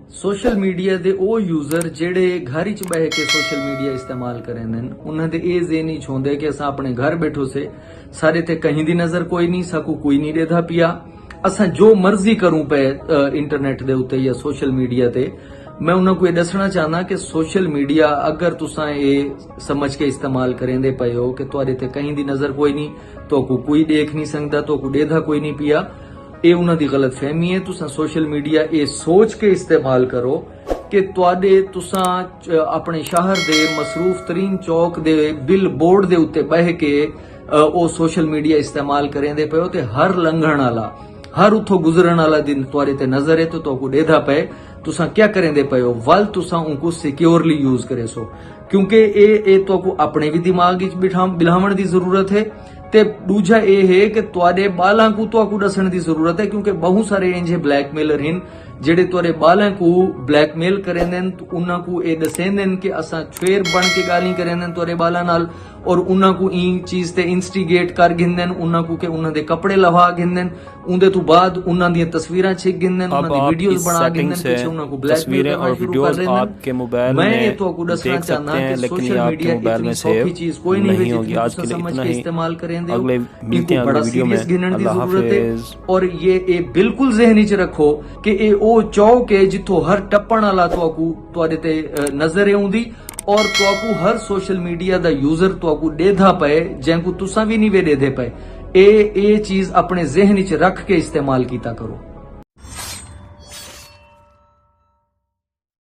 Social media ਦੇ ਉਹ user ਜਿਹੜੇ ਘਰ ਵਿੱਚ ਬਹਿ ਕੇ ਸੋਸ਼ਲ ਮੀਡੀਆ ਇਸਤੇਮਾਲ ਕਰਦੇ ਨੇ ਉਹਨਾਂ ਦੇ ਇਹ ਜ਼ੇਨ ਨਹੀਂ ਛੋਂਦੇ ਕਿ ਅਸਾਂ ਆਪਣੇ ਘਰ ਬੈਠੋ ਸੇ ਸਾਰੇ ਤੇ ਕਹੀਂ ਦੀ ਨਜ਼ਰ ਕੋਈ ਨਹੀਂ ਸਕੂ ਕੋਈ ਨਹੀਂ ਦੇਦਾ ਪਿਆ ਅਸਾਂ ਜੋ ਮਰਜ਼ੀ ਕਰੂ ਪਏ ਇੰਟਰਨੈਟ ਦੇ ਉੱਤੇ ਜਾਂ ਸੋਸ਼ਲ ਮੀਡੀਆ ਤੇ मैं उन्होंने ये दसना चाहना कि सोशल मीडिया अगर तुसा ये समझ के इस्तेमाल करेंदे पे हो कि तुहाडे ते कहीं दी नजर कोई नहीं तो कोई देख नहीं सकता तो देदा कोई नहीं पिया ये उन्हां दी गलत फहमी है। तुसा सोशल मीडिया ये सोच के इस्तेमाल करो कि तुहाडे तुसा अपने शहर दे मसरूफ तरीन चौक दे बिल बोर्ड दे उत्ते बह के ओ सोशल मीडिया इस्तेमाल करेंदे पे हो ते हर लंघण वाला हर उथों गुजरन वाला दिन तुहाडे ते नजर है तो देदा पे तुसा क्या करेंदे पे हो वल तुसा उनको सिक्योरली यूज करे सो क्योंकि ये तो अपने भी दिमाग बिलावण की जरूरत है ते दूजा ये है कि तुहाडे बालां को तो दसण की जरूरत है क्योंकि बहुत सारे इंजे ब्लैकमेलर हैं जेडे तुहाडे बालां को ब्लैकमेल करेंदे तो उन्हां को ये दसेंदे कि असां छेर बन के गाली करेंदे तुहाडे बालां नाल और उन्हां को इन चीज ते इंस्टिगेट कर गिंदे उन्हां को के उन्हां दे कपड़े लवा गिंदे उनदे तो बाद उन्हां दी तस्वीरां छिक गिंदे उन्हां दी वीडियोस बना गिंदे पीछे उन्हां को ब्लैकमेल और वीडियोस आपके मोबाइल में मैं तो आपको दसना चाहना कि सोशल मीडिया मोबाइल में सेव चीज कोई नहीं होगी आज के लिए इतना ही इस्तेमाल करेंदे अगले मिलते हैं अगले वीडियो में अल्लाह हाफिज। और ये बिल्कुल ज़हनी च रखो कि ये ओ चौक है जिथों हर टप्पण वाला तुहाडे ते नजर आउंदी और तुआकू हर सोशल मीडिया दा यूजर तुआकू देदा पे जैंकू तुसा भी नहीं वे देदे पे ए चीज अपने जहन च रख के इस्तेमाल कीता करो।